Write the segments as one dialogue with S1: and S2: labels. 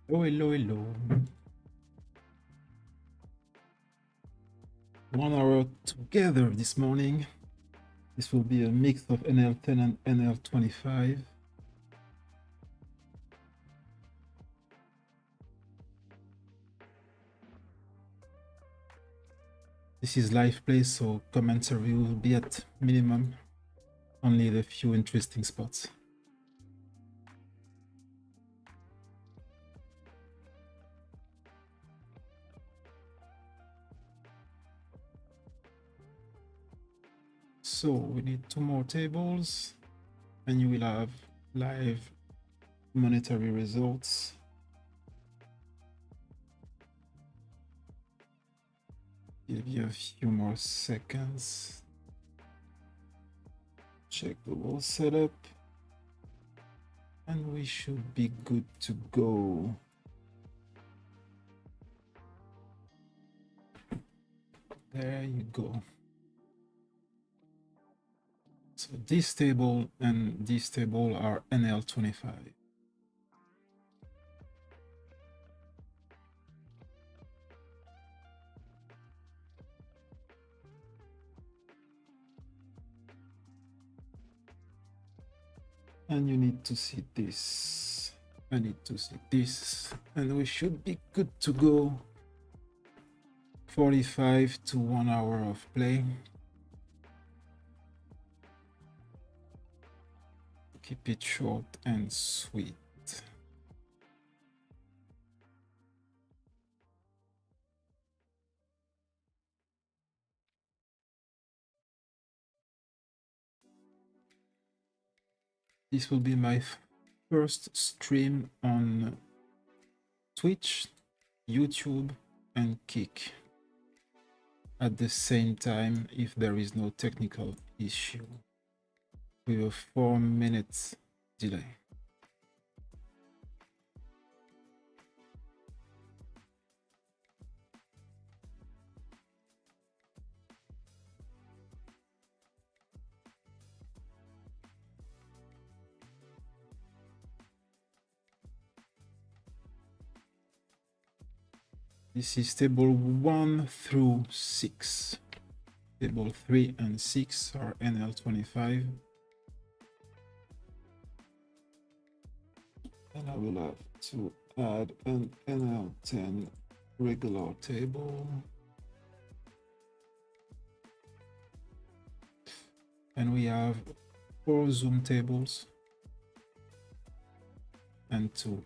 S1: Oh, hello, hello. 1 hour together this morning. This will be a mix of NL10 and NL25. This is Liveplay, so commentary will be at minimum. Only the few interesting spots. So we need 2 more tables, and you will have live monetary results. Give you a few more seconds. Check the whole setup, and we should be good to go. There you go. So this table and this table are NL25. And you need to see this. I need to see this. And we should be good to go. 45 to 1 hour of play. Keep it short and sweet. This will be my first stream on Twitch, YouTube, and Kick at the same time if there is no technical issue with a 4 minutes delay. This is table 1 through 6. Table 3 and 6 are NL25. And I will have to add an NL10 regular table. And we have 4 Zoom tables and 2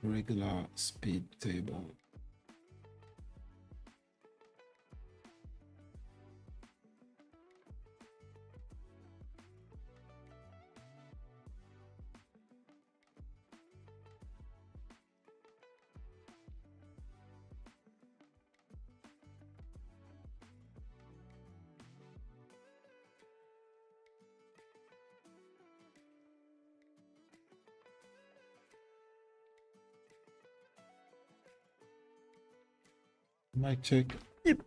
S1: regular speed tables. Mic check. Yep.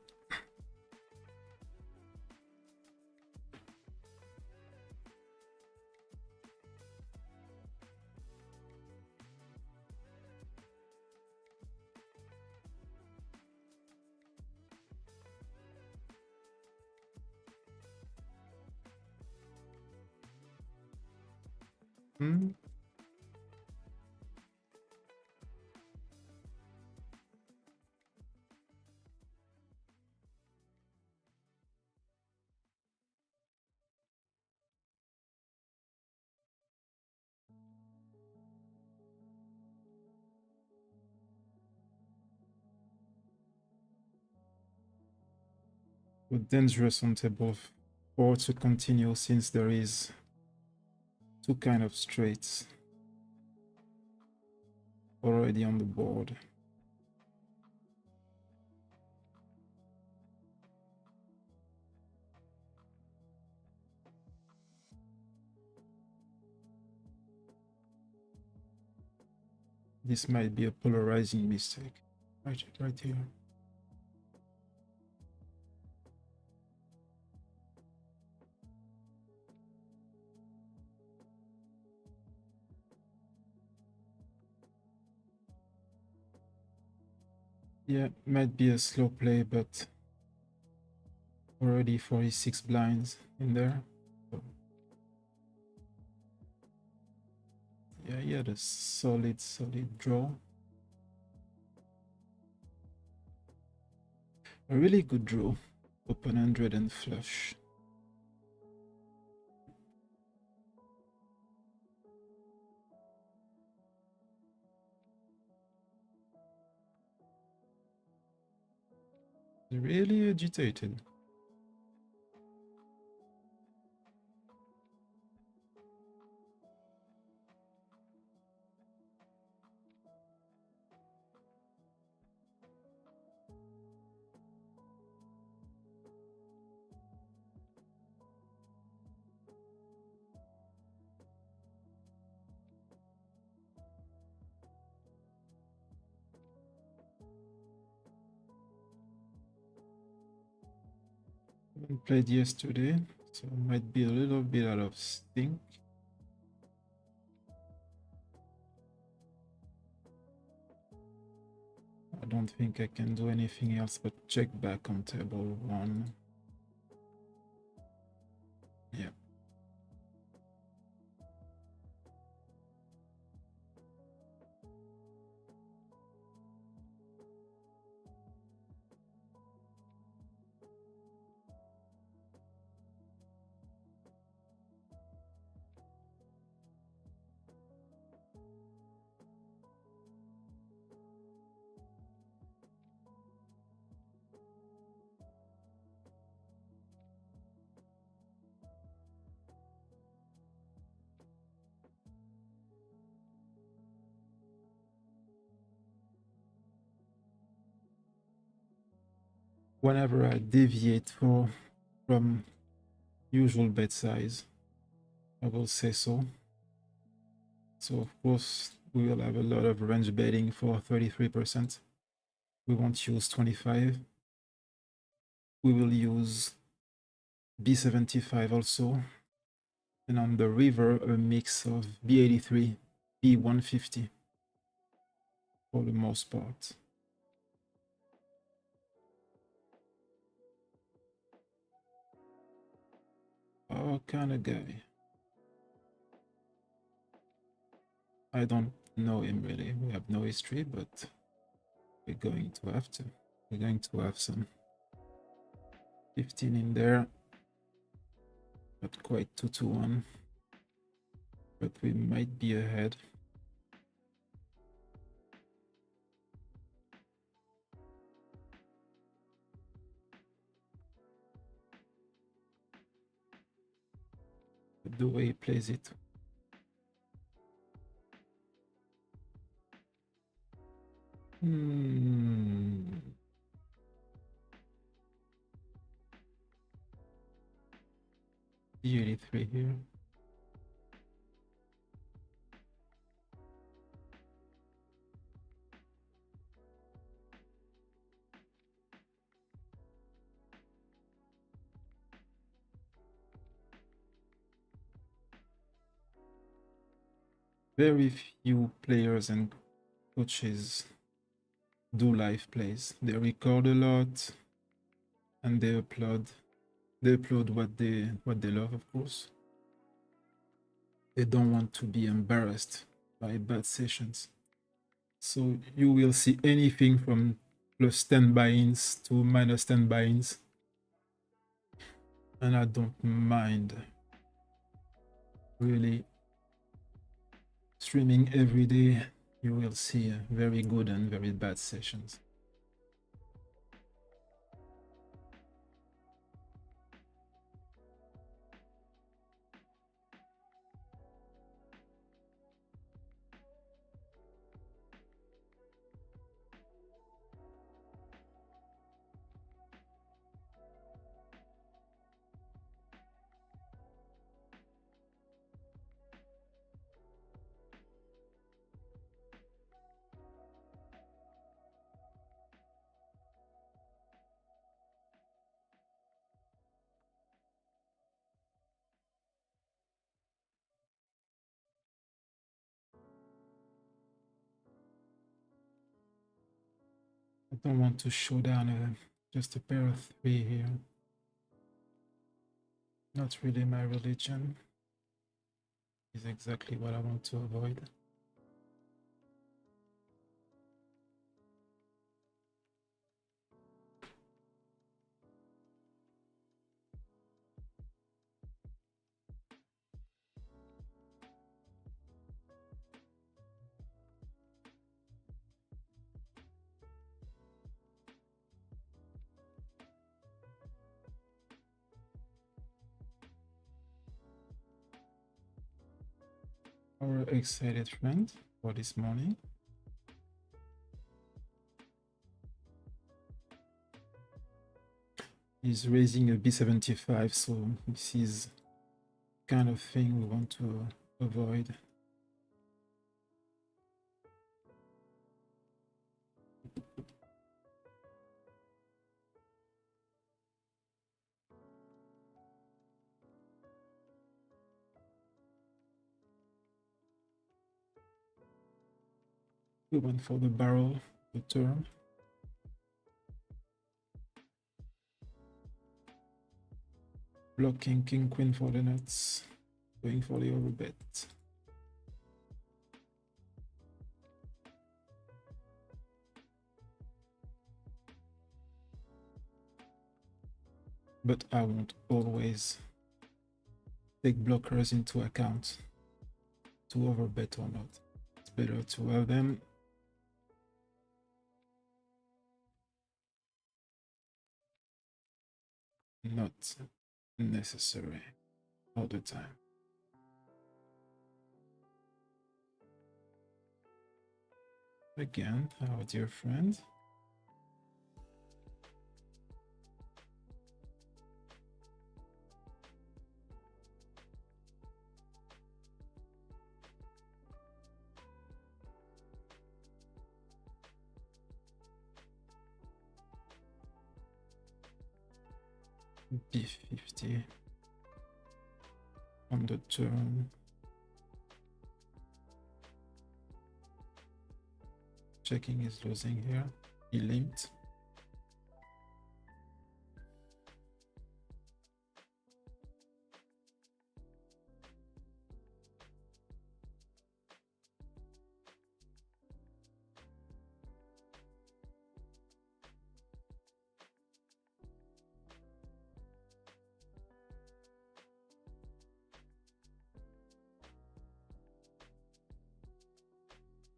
S1: Dangerous on table 4 to continue since there is 2 kind of straights already on the board. This might be a polarizing mistake. Right here. Yeah, might be a slow play, but already 46 blinds in there. So, yeah, he had a solid draw. A really good draw. Open 100 and flush. Really agitated. Haven't played yesterday, so might be a little bit out of sync. I don't think I can do anything else but check back on table 1. Yeah. Whenever I deviate from usual bet size, I will say so. So of course we will have a lot of range betting for 33%. We won't use 25. We will use B75 also. And on the river, a mix of B83, B150 for the most part. Oh, kind of guy. I don't know him really. We have no history, but we're going to have to. We're going to have some 15 in there. Not quite 2-1. But we might be ahead. But the way he plays it. D83 here. Very few players and coaches do live plays. They record a lot and they upload what they love, of course. They don't want to be embarrassed by bad sessions. So you will see anything from +10 buy-ins to -10 buy-ins. And I don't mind really streaming every day. You will see very good and very bad sessions. don't want to show down just a pair of 3 here. Not really my religion. Is exactly what I want to avoid. Our excited friend for this morning. He's raising a B75, so this is kind of thing we want to avoid. We went for the barrel, the turn. Blocking king queen for the nuts, going for the overbet. But I won't always take blockers into account to overbet or not. It's better to have them not necessary all the time. Again, our dear friend. B50 on the turn. Checking is losing here. He limped.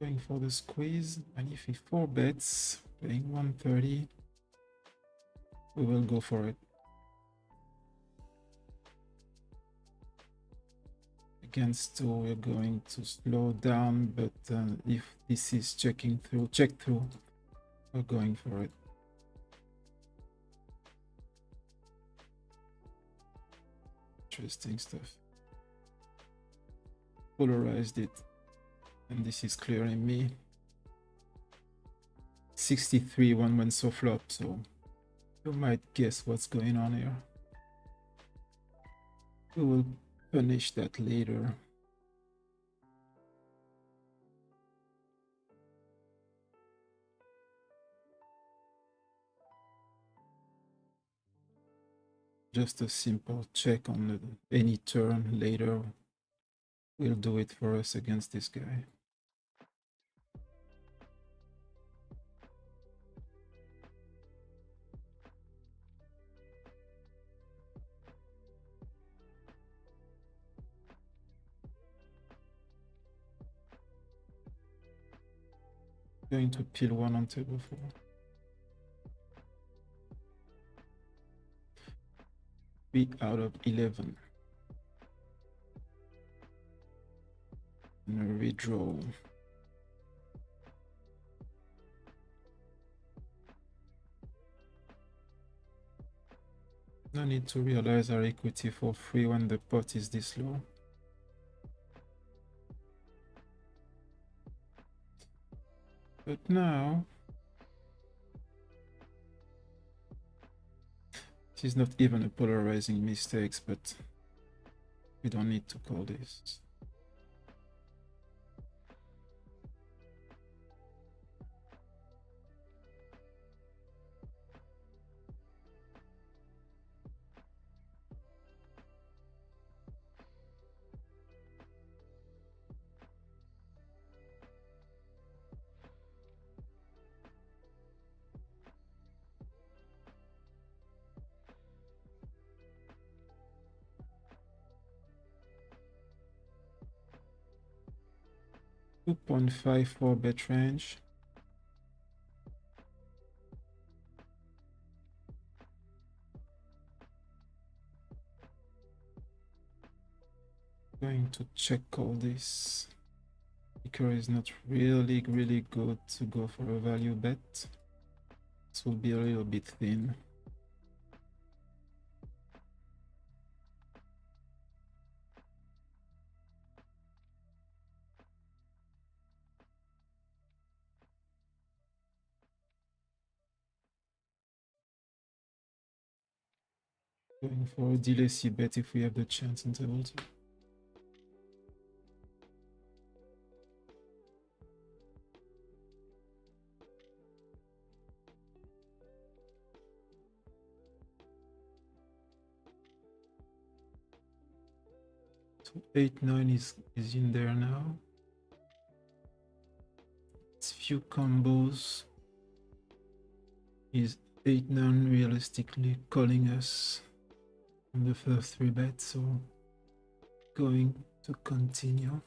S1: Going for the squeeze, and if he 4 bets, playing 130, we will go for it. Against 2, we're going to slow down, but if this is checking through, check through, we're going for it. Interesting stuff. Polarized it. And this is clearing me 63 one went so flop, so you might guess what's going on here. We will punish that later. Just a simple check on any turn later will do it for us against this guy. Going to peel 1 on table 4. Be out of 11. And a redraw. No need to realize our equity for free when the pot is this low. But now, this is not even a polarizing mistakes, but we don't need to call this. 2.54 bet range. Going to check all this. Ticker is not really good to go for a value bet. This will be a little bit thin. Going for a delay C bet if we have the chance in the multi. So 8-9 is in there now. It's few combos. Is 8-9 realistically calling us on the first 3 bets, so going to continue.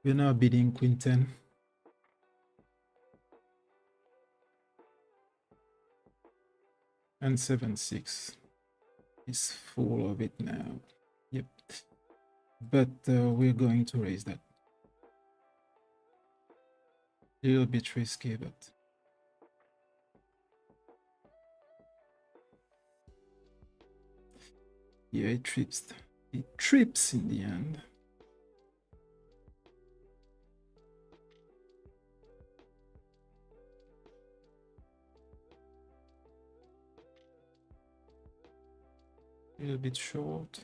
S1: We're now bidding Queen 10. And 7-6 is full of it now. Yep. But we're going to raise that. A little bit risky, but yeah, it trips. It trips in the end. A little bit short.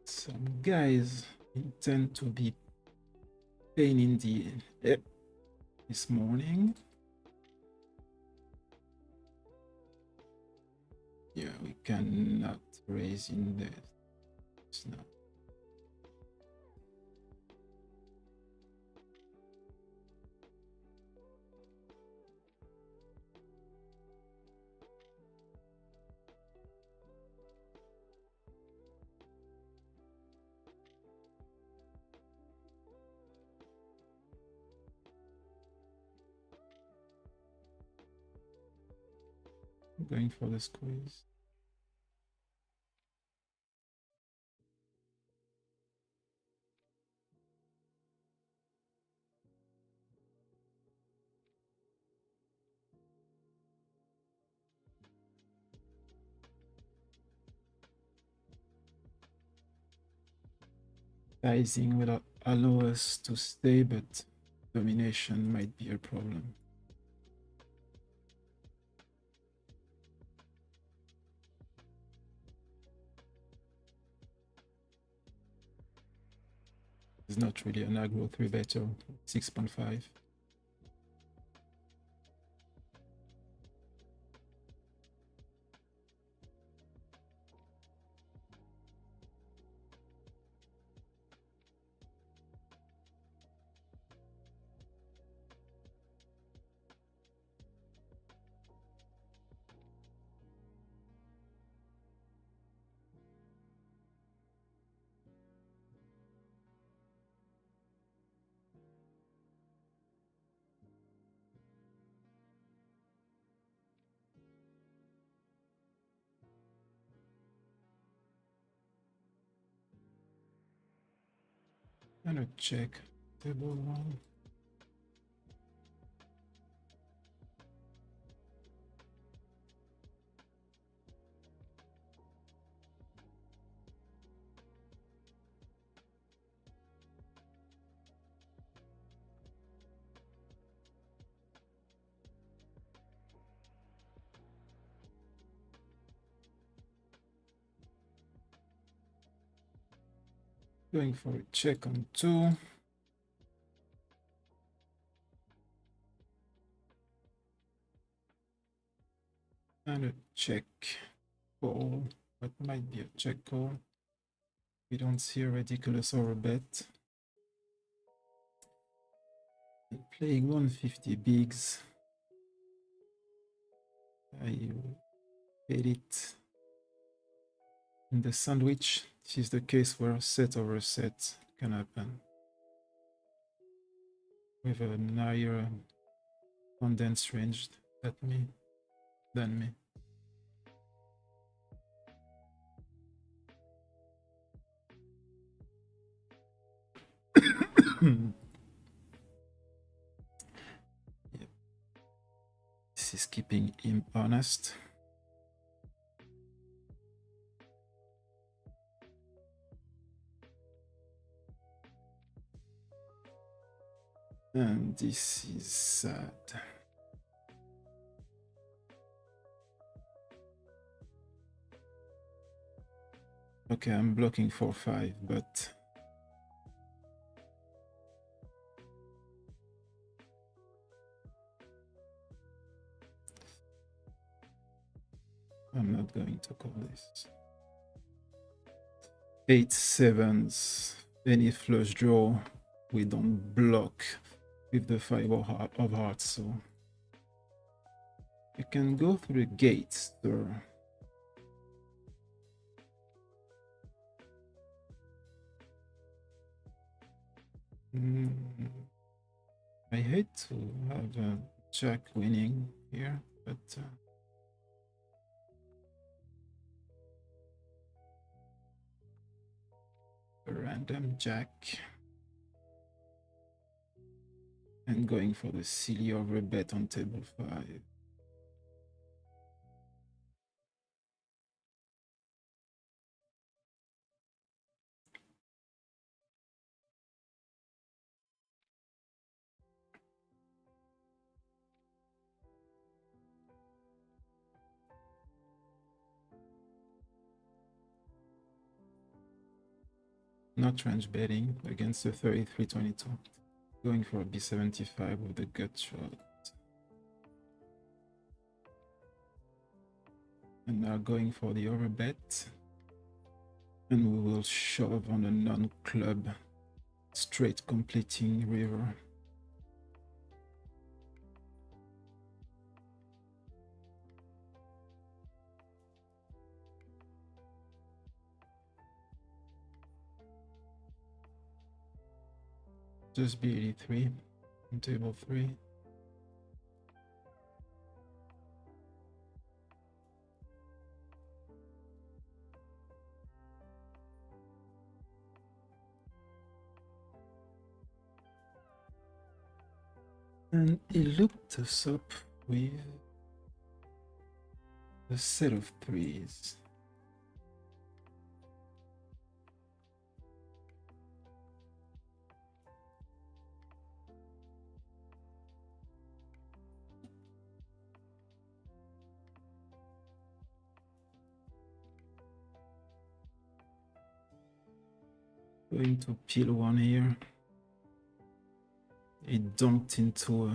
S1: Some guys intend to be pain in the hip this morning. Yeah, we cannot raise in this now. Going for the squeeze. Sizing will allow us to stay, but domination might be a problem. It's not really an aggro 3-better, 6.5. Gonna check table 1. Going for a check on 2. And a check call. What might be a check call? We don't see a ridiculous or a bet. Playing 150 bigs. I hate it. In the sandwich, this is the case where set over set can happen. With a higher condensed range than me. Yep. This is keeping him honest. And this is sad. Okay, I'm blocking for 5, but I'm not going to call this. 8 sevens. Any flush draw, we don't block with the 5 of hearts, so you can go through the gates, sir. I hate to have a jack winning here, but a random jack. And going for the silly over bet on table 5. Not range betting against the 33-22. Going for a B75 with the gut shot. And now going for the overbet. And we will shove on a non-club straight completing river. Just B83 on table 3. And he looked us up with a set of 3s. Going to peel one here. It dumped into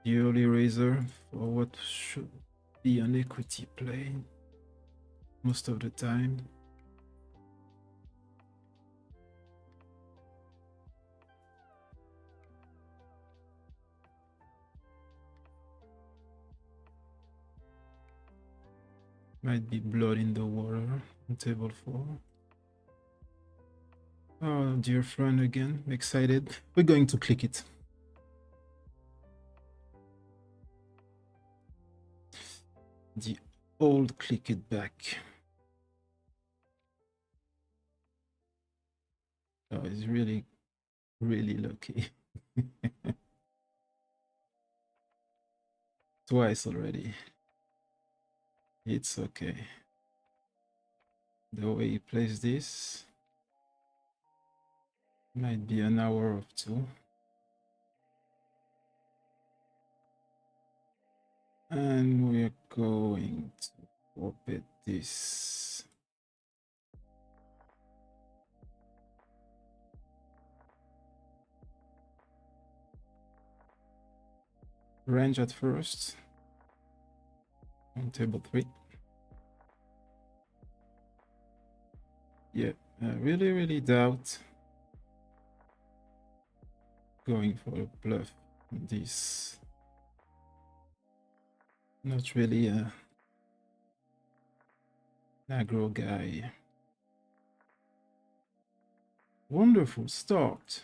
S1: the early raiser for what should be an equity play most of the time. Might be blood in the water on table 4. Oh, dear friend again, excited. We're going to click it. The old click it back. Oh, it's really, really lucky. Twice already. It's okay. The way he plays this might be an hour or 2. And we're going to open this. Range at first. on table 3. Yeah, I really doubt going for a bluff on this. Not really a aggro guy. Wonderful start.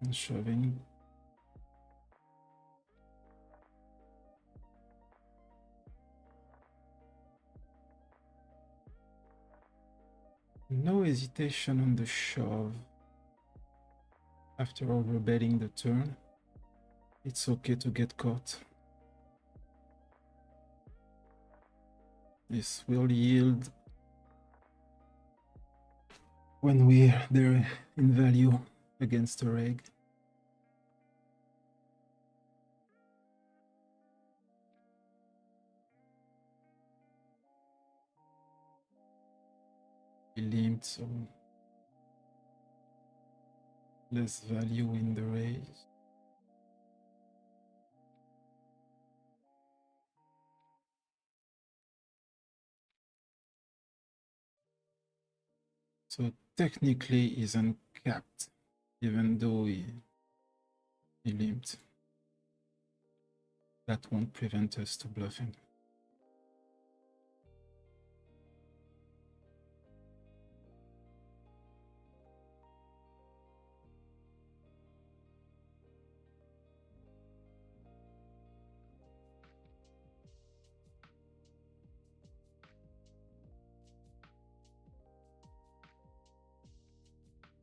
S1: And shoving. No hesitation on the shove. After overbetting the turn, it's okay to get caught. This will yield when we're there in value against a reg. Limped, so less value in the raise. So technically he's uncapped, even though he limped. That won't prevent us to bluff him.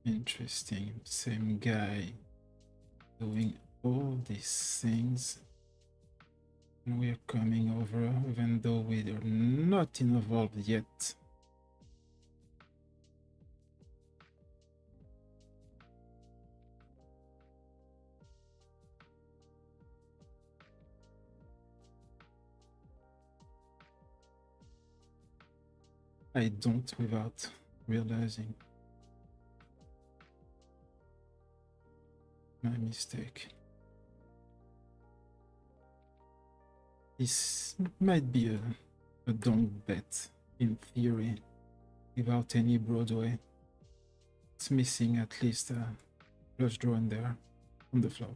S1: Interesting, same guy doing all these things. And we're coming over, even though we are not involved yet. I don't without realizing my mistake. This might be a donk bet in theory, without any Broadway. It's missing at least a flush draw in there on the flop.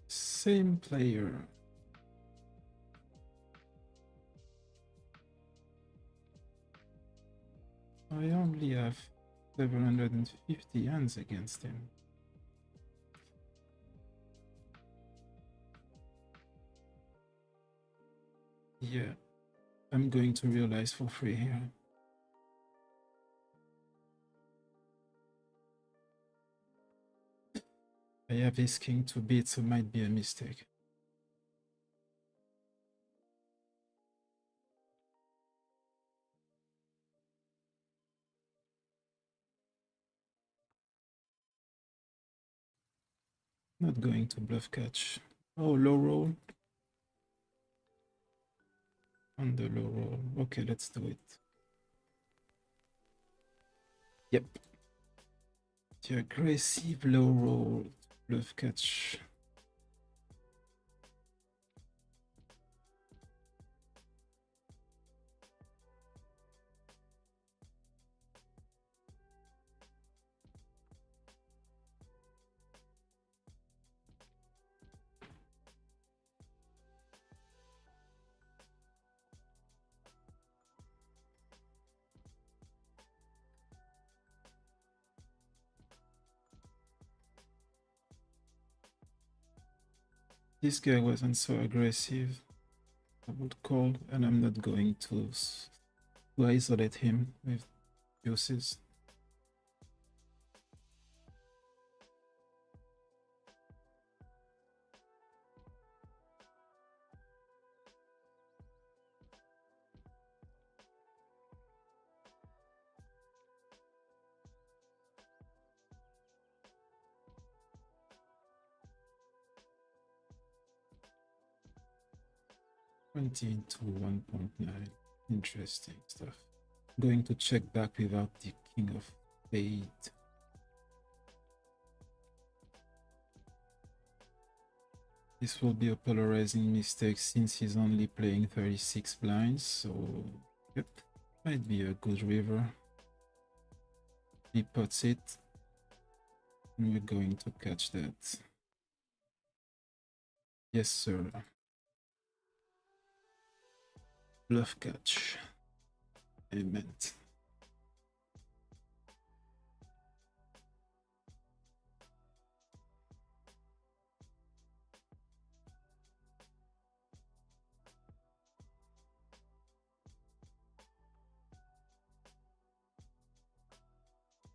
S1: Same player. I only have 750 hands against him. Yeah, I'm going to realize for free here. I have his king to beat, so it might be a mistake. Not going to bluff catch. Oh, low roll. On the low roll. Okay, let's do it. Yep. The aggressive low roll. Bluff catch. This guy wasn't so aggressive. I would call, and I'm not going to isolate him with deuces. 20 into 1.9. Interesting stuff. Going to check back without the king of spades. This will be a polarizing mistake since he's only playing 36 blinds, so yep, might be a good river. He puts it, and we're going to catch that. Yes, sir. Bluff catch. Amen.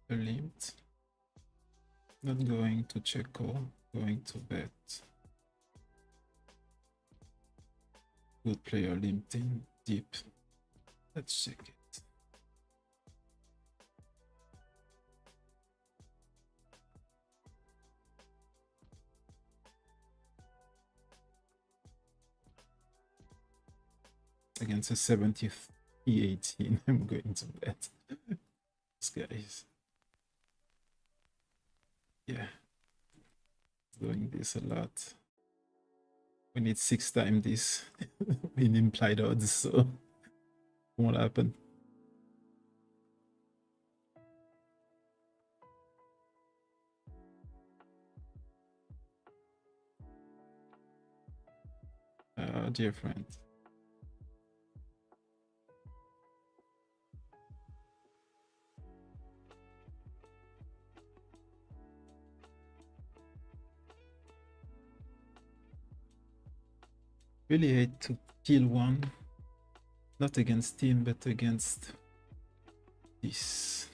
S1: A limit. Not going to check call, going to bet. Good player limped in deep. Let's check it. Against a 70 E18, I'm going to bet. This guys. Yeah. Doing this a lot. We need 6 times this in implied odds, so won't happen. Dear friend. Really hate to kill one. Not against him, but against this.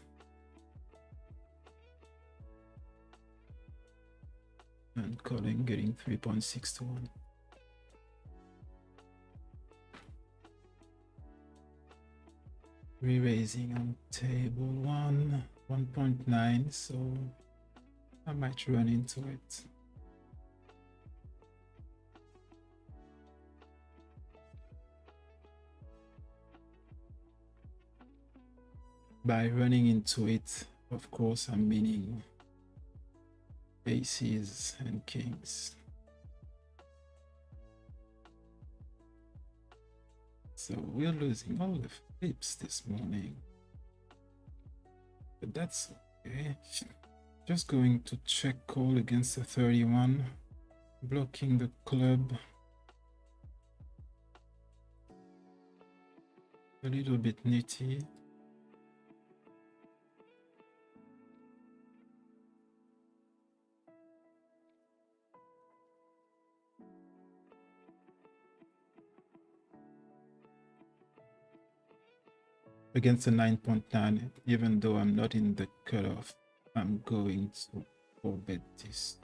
S1: And calling, getting 3.6 to 1. Re-raising on table 1, 1.9, so I might run into it. By running into it, of course, I'm meaning aces and kings. So we're losing all the flips this morning. But that's okay. Just going to check call against the 31, blocking the club. A little bit nitty. Against a 9.9, even though I'm not in the cutoff, I'm going to forbid this.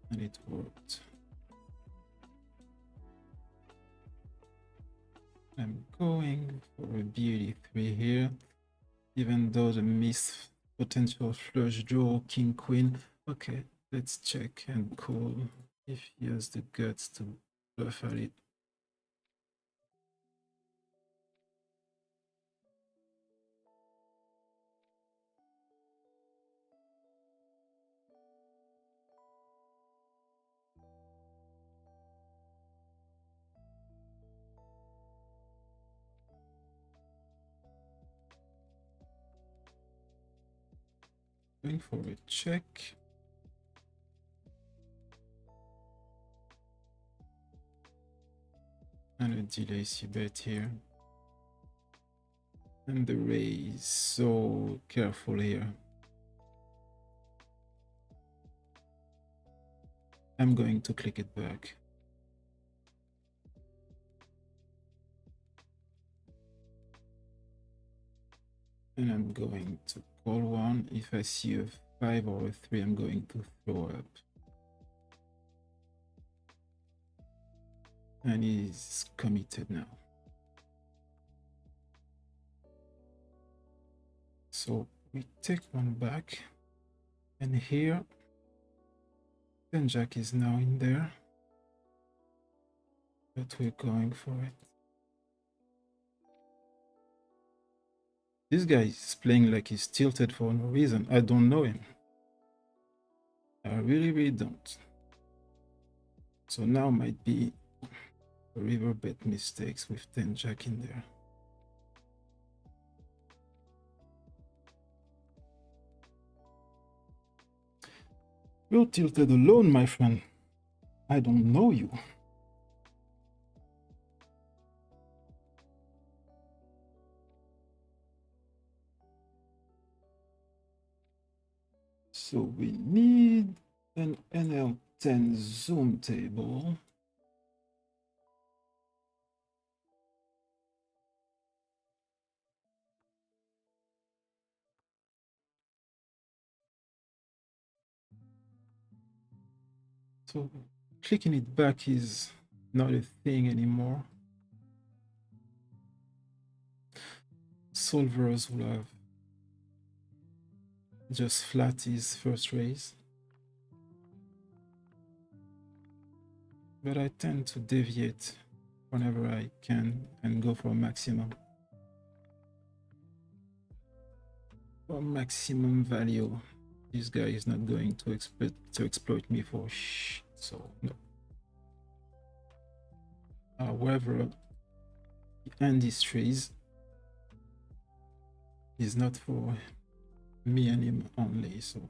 S1: And it worked. I'm going for a BD3 here, even though the missed potential flush draw, king, queen. Okay, let's check and call if he has the guts to bluff at it. Going for a check. And a delay c-bet here. And the raise, so careful here. I'm going to click it back. And I'm going to call one. If I see a 5 or a 3, I'm going to throw up. And he's committed now. So we take one back. And here, 10 jack is now in there, but we're going for it. This guy is playing like he's tilted for no reason. I don't know him. I really don't. So now might be a river bet mistakes with 10 jack in there. You're tilted alone, my friend. I don't know you. So we need an NL10 zoom table. So clicking it back is not a thing anymore. Solvers will have just flat his first raise. But I tend to deviate whenever I can and go for maximum. For maximum value. This guy is not going to exploit me for shit, so no. However, the industries is not for me and him only, so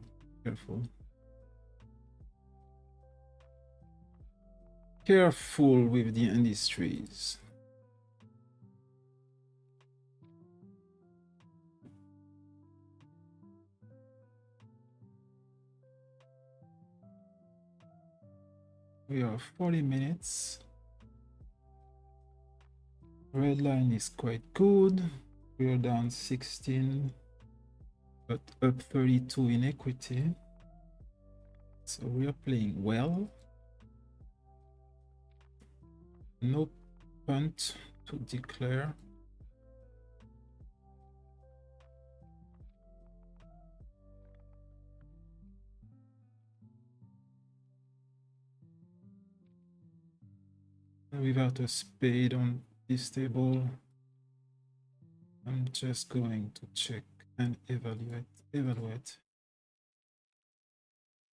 S1: careful. Careful with the industries. We are 40 minutes. Red line is quite good. We are down 16, but up 32 in equity. So we are playing well. No punt to declare. Without a spade on this table, I'm just going to check and evaluate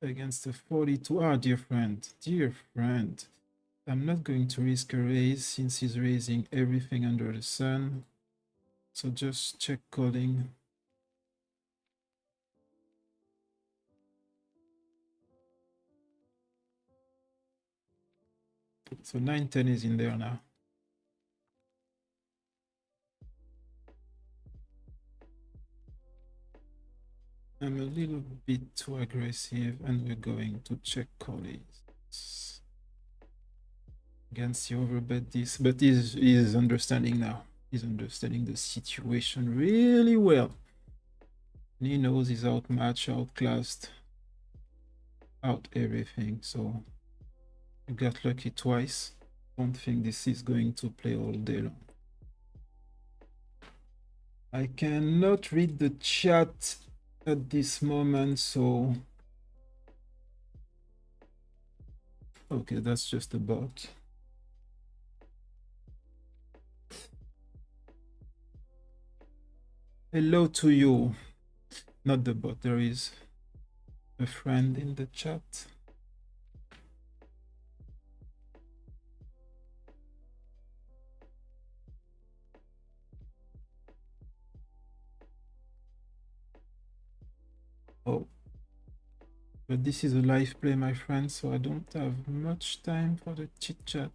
S1: against the 42. Ah, dear friend, I'm not going to risk a raise since he's raising everything under the sun. So just check calling. So 9-10 is in there now. I'm a little bit too aggressive and we're going to check calls. Against the overbet this, but he's understanding now. He's understanding the situation really well. And he knows he's outmatched, outclassed, out everything. So you got lucky twice. Don't think this is going to play all day long. I cannot read the chat at this moment, so okay, that's just a bot. Hello to you. Not the bot, there is a friend in the chat. Oh, but this is a live play, my friend, so I don't have much time for the chit chat.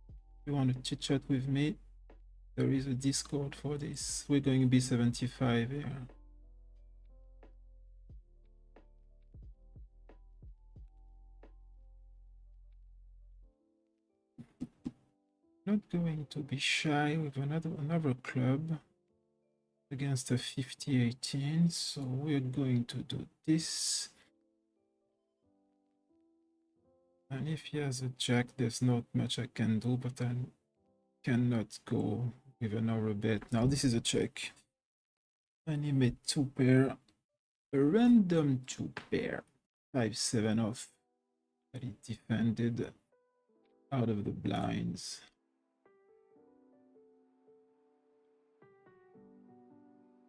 S1: If you want to chit chat with me, there is a Discord for this. We're going B75 here. Not going to be shy with another club against a 50-18, so we're going to do this. And if he has a jack, there's not much I can do, but I cannot go with an overbet. Now this is a check. And he made two pair. a random 2 pair, 5-7 off, that he defended out of the blinds.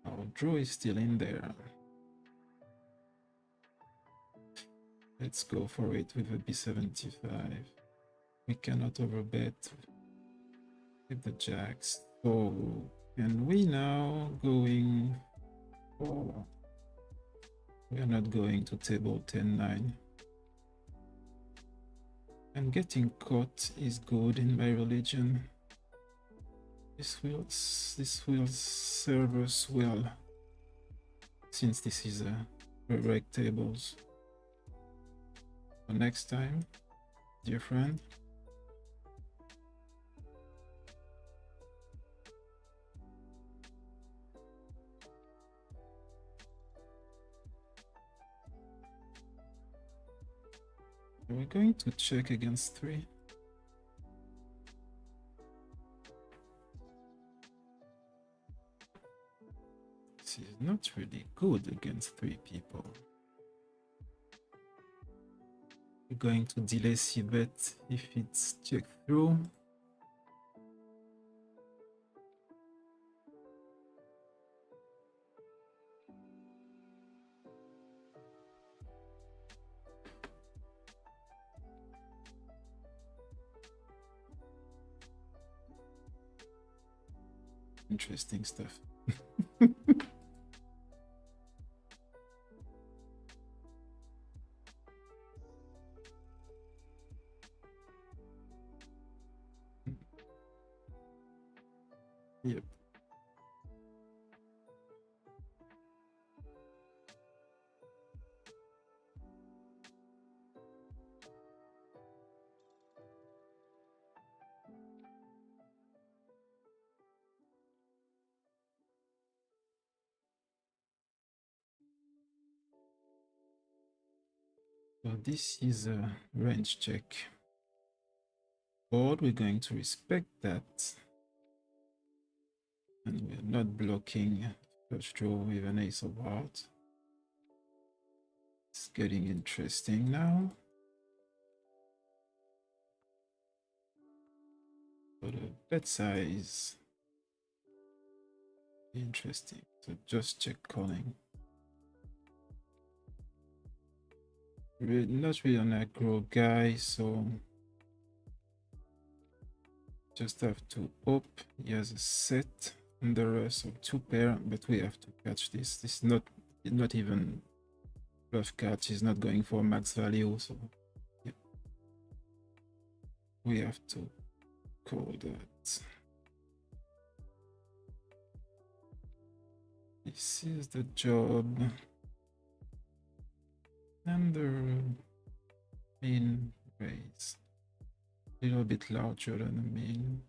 S1: Our draw is still in there. Let's go for it with a B75. We cannot overbet with the jacks. So, and we now going for... We are not going to table 10-9. And getting caught is good in my religion. This will serve us well, since this is a correct tables. So next time, dear friend, we're going to check against 3. This is not really good against 3 people. We're going to delay c-bet if it's check through. Interesting stuff. Yep. So this is a range check. Board, we're going to respect that. And we're not blocking first draw with an ace of hearts. It's getting interesting now. So the bet size, interesting. So just check calling. Not really an aggro guy, so just have to hope he has a set under us, so 2 pair, but we have to catch this. This is not even bluff catch, is not going for max value, so yeah. We have to call that. This is the job. And the main raise. A little bit larger than the main.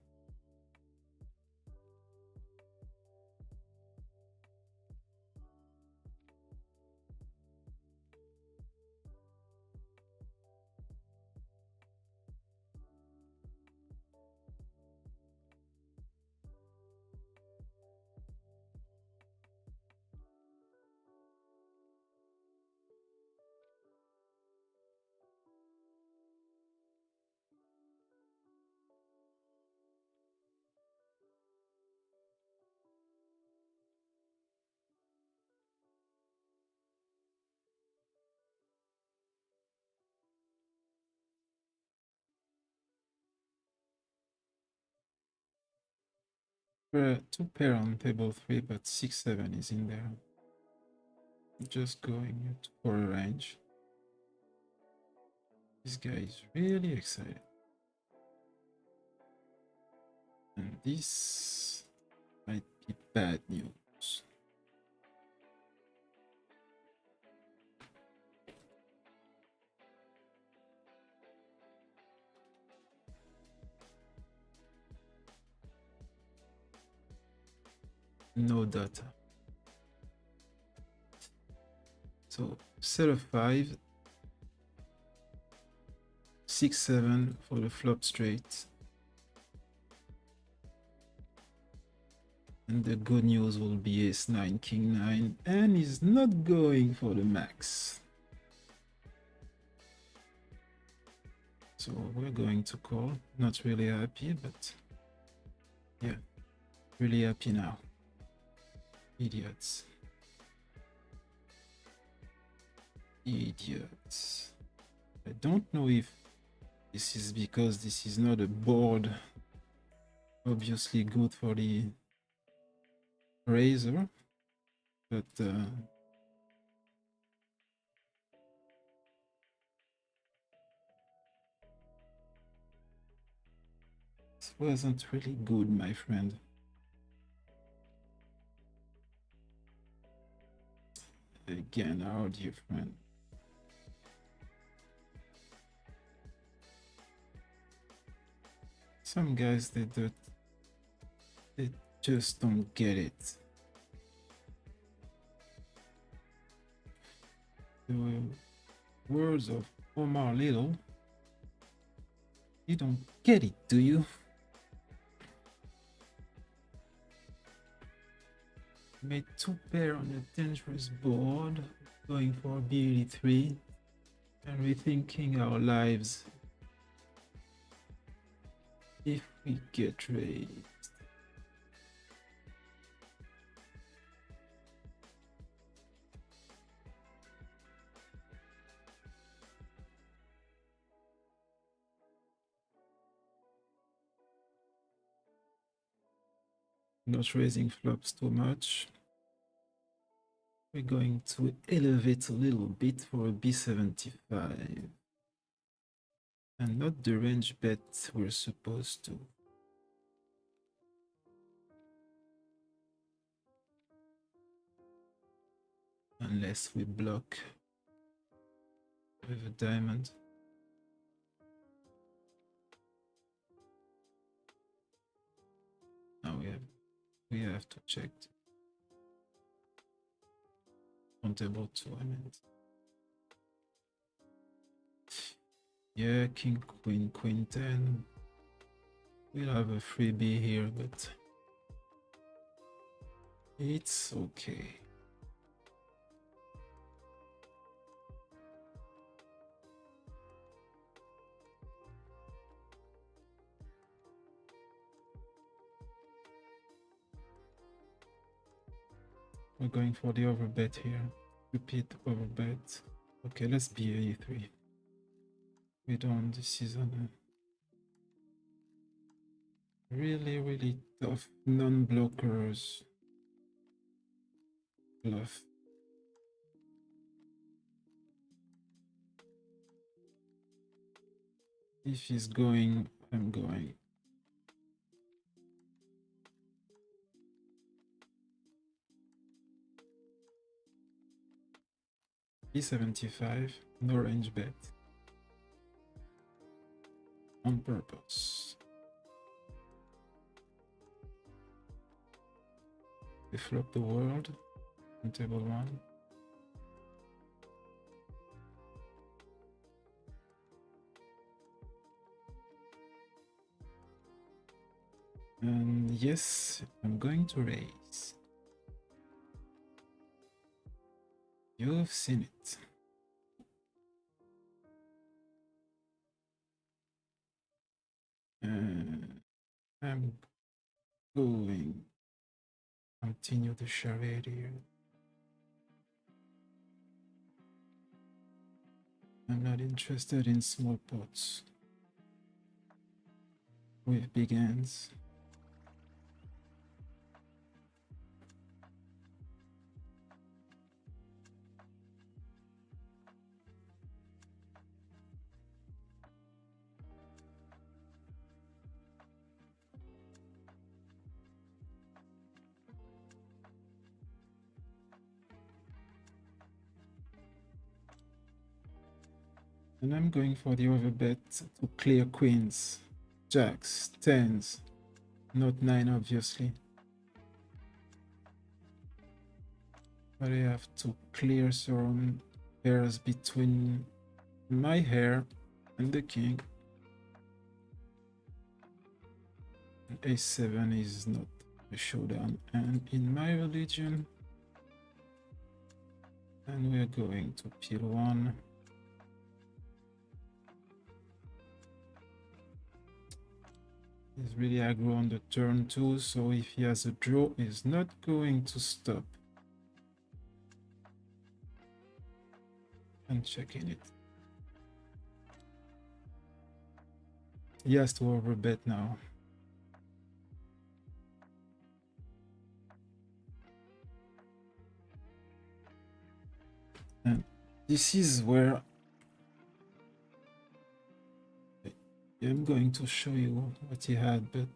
S1: We're 2 pair on table 3, but 6-7 is in there. Just going for a range. This guy is really excited. And this might be bad news. No data. So set of 5, 6-7 for the flop straight. And the good news will be ace-9, king-9, and he's not going for the max. So we're going to call. Not really happy, but yeah, really happy now. Idiots. Idiots. I don't know if this is because this is not a board obviously good for the razor, but this wasn't really good, my friend. Again, our dear friend. Some guys, they just don't get it. The words of Omar Little, you don't get it, do you? Made 2 pair on a dangerous board, going for B83 and rethinking our lives if we get raised. Not raising flops too much. We're going to elevate a little bit for a B75 and not the range bet we're supposed to. Unless we block with a diamond. Now we have to check. On table 2, I meant. Yeah, king, queen, queen 10. We'll have a freebie here, but it's okay. We're going for the overbet here. Repeat overbet. Okay, let's be A3. We don't. This is a really tough non-blockers bluff. If he's going, I'm going. B75, no range bet. On purpose. We flop the world on table 1. And yes, I'm going to raise. You've seen it. I'm going to continue the charade here. I'm not interested in small pots with big hands. And I'm going for the overbet to clear queens, jacks, tens, not 9 obviously. But I have to clear some pairs between my hair and the king. And A7 is not the showdown and in my religion. And we're going to peel one. He's really aggro on the turn 2, so if he has a draw, he's not going to stop. And checking it. He has to overbet now. And this is where I'm going to show you what he had, but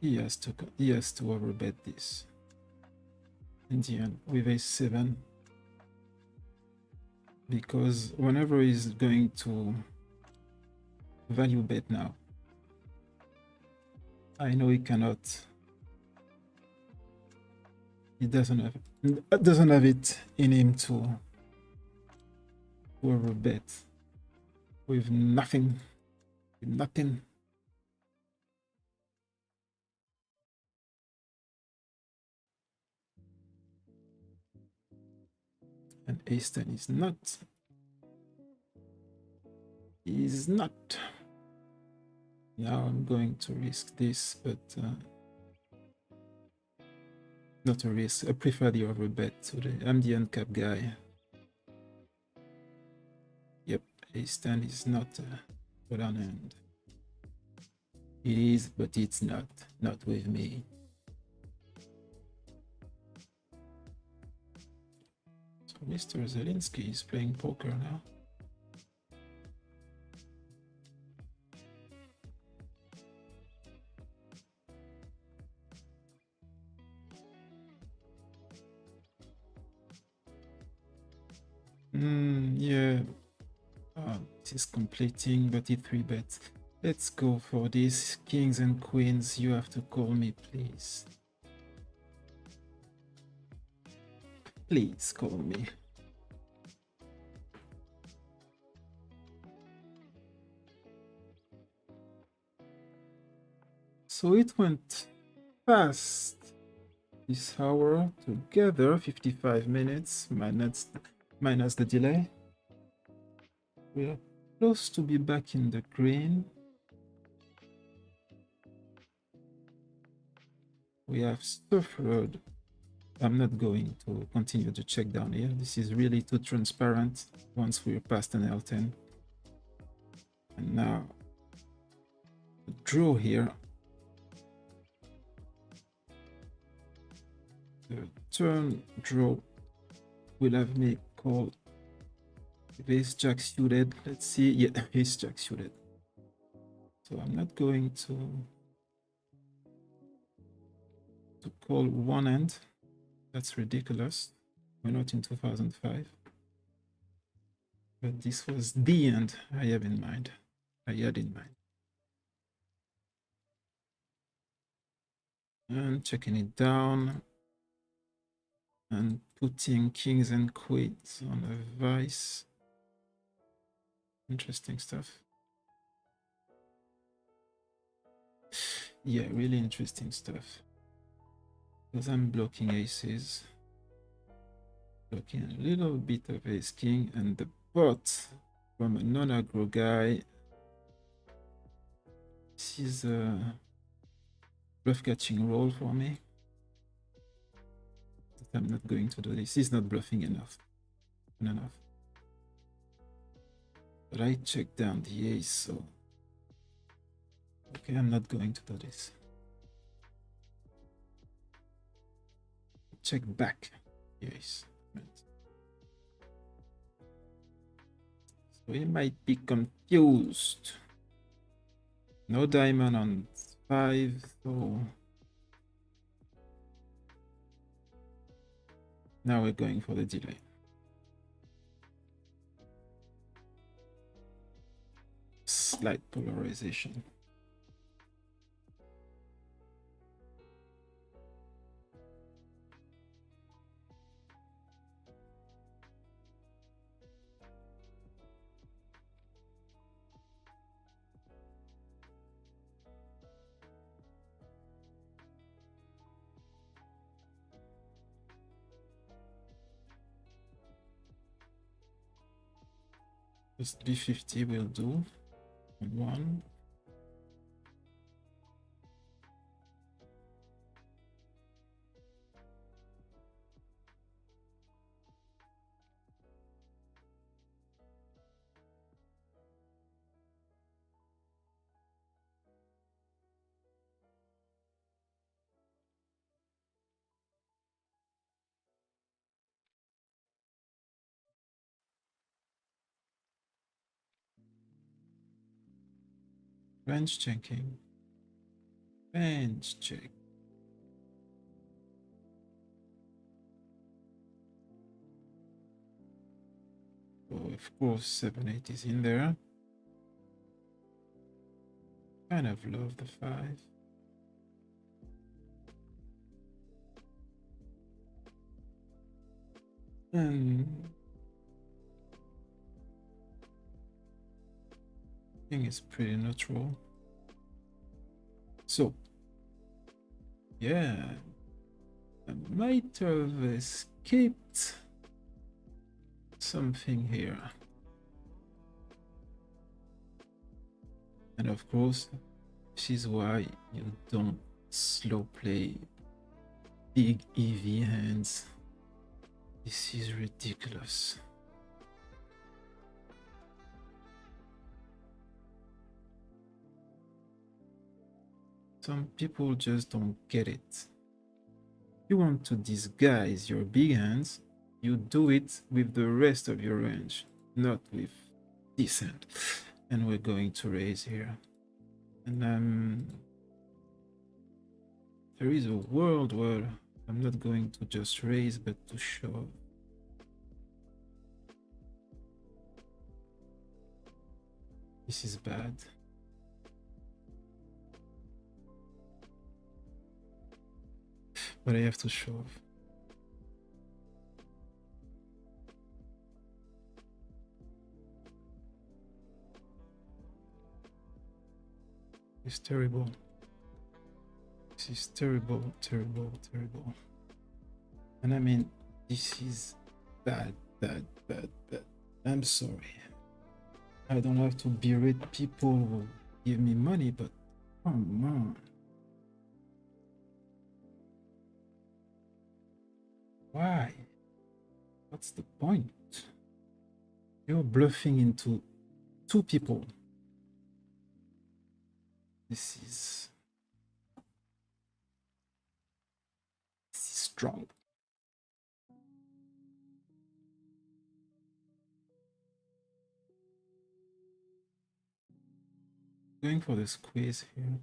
S1: he has to overbet this. In the end, with a7, because whenever he's going to value bet now, I know he cannot. He doesn't have it in him to overbet with nothing. And ace-10 is not. Is not. Now I'm going to risk this, but not a risk. I prefer the overbet today. I'm the uncap guy. Yep, ace-10 is not put on hand. It is, but it's not. Not with me. So Mr. Zelinsky is playing poker now. Yeah. This is completing, but he 3-bets. Let's go for this. Kings and queens, you have to call me, please. Please call me. So it went fast this hour together, 55 minutes minus the delay. We're close to be back in the green. We have suffered. I'm not going to continue to check down here. This is really too transparent once we're past an L10. And now the draw here. The turn draw will have me call with ace jack suited. Let's see. Yeah, ace jack suited. So I'm not going to call one end. That's ridiculous. We're not in 2005. But this was the end I had in mind. And checking it down. And putting kings and queens on a vice. Interesting stuff. Yeah, really interesting stuff. Because I'm blocking aces. Blocking a little bit of ace king and the pot from a non-aggro guy. This is a bluff catching roll for me. I'm not going to do this. He's not bluffing enough. But I checked down the ace, so okay, I'm not going to do this. Check back the ace. So he might be confused. No diamond on 5, so now we're going for the delay. Slight polarization. Just b50 will do. And one. Range checking. Range check. So of course 7-8 is in there. Kind of love the 5. And I think it's pretty neutral. So yeah, I might have escaped something here. And of course, this is why you don't slow play big EV hands. This is ridiculous. Some people just don't get it. You want to disguise your big hands, you do it with the rest of your range, not with this hand. And we're going to raise here. And there is a world where I'm not going to just raise, but to shove. This is bad. But I have to shove. It's terrible. This is terrible, terrible, terrible. And I mean, this is bad, bad, bad, bad. I'm sorry. I don't have to berate people who give me money, but come on. Why? What's the point? You're bluffing into 2 people. This is strong. Going for the squeeze here.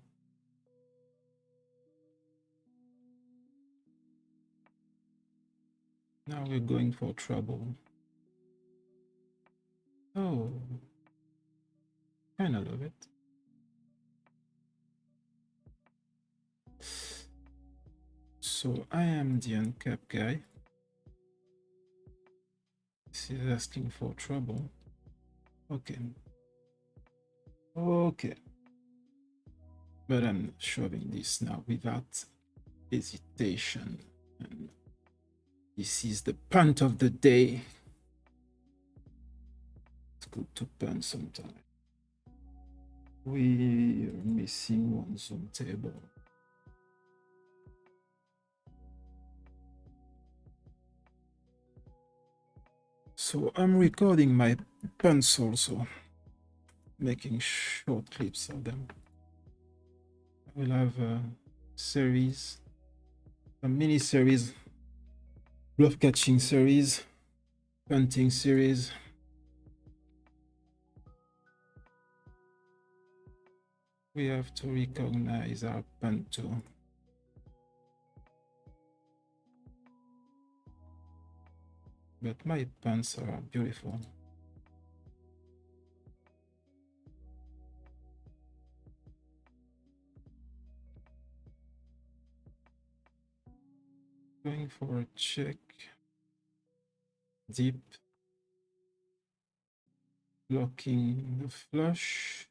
S1: Now we're going for trouble. Oh, kind of love it. So I am the uncapped guy. This is asking for trouble. Okay. Okay. But I'm shoving this now without hesitation. And this is the punt of the day. It's good to punt sometime. We are missing one zoom table. So I'm recording my punts also, making short clips of them. I will have a series, a mini series, bluff catching series, punting series. We have to recognize our punt too. But my punts are beautiful. Going for a check. Deep. Blocking the flush.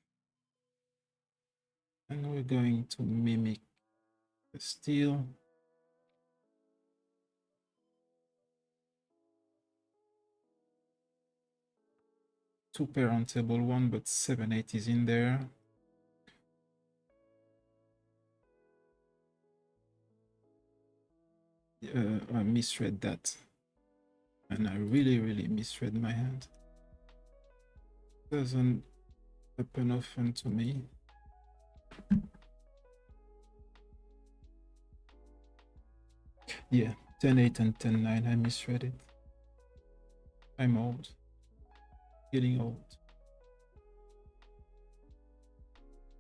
S1: And we're going to mimic the steal. 2 pair on table 1, but 7-8 is in there. I misread that. And I really misread my hand. Doesn't happen often to me. Yeah, 10-8 and 10-9, I misread it. I'm old. Getting old.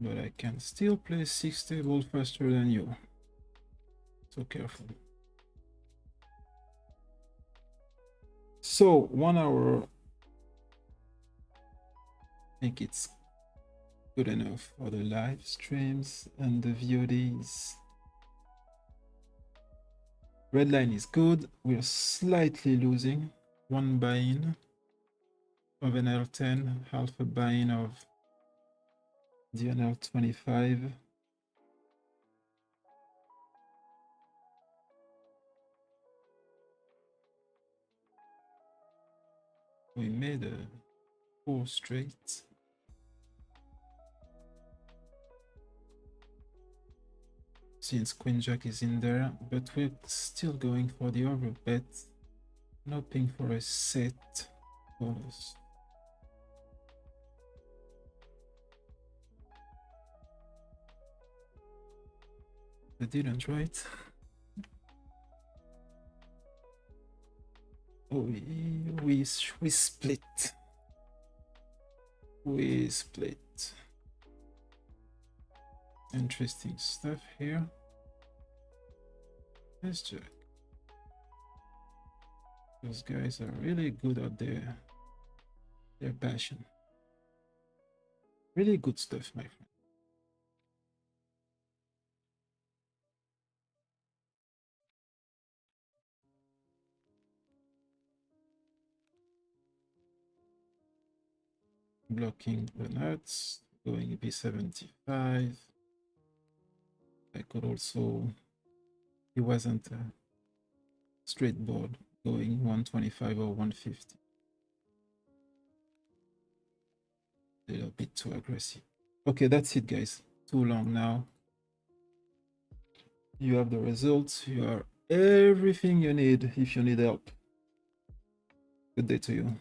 S1: But I can still play 6 tables faster than you. So careful. So 1 hour. I think it's good enough for the live streams and the VODs. Red line is good. We're slightly losing. 1 buy-in of NL10, half a buy-in of the NL25. We made a 4 straight. Since Queen Jack is in there, but we're still going for the overbet, hoping for a set bonus. They didn't, right? Oh, we split. We split. Interesting stuff here. Let's check. Those guys are really good at their passion. Really good stuff, my friend. Blocking the nuts, going B75. I could also, it wasn't a straight board, going 125 or 150. A little bit too aggressive. Okay, that's it, guys. Too long now. You have the results. You are everything you need if you need help. Good day to you.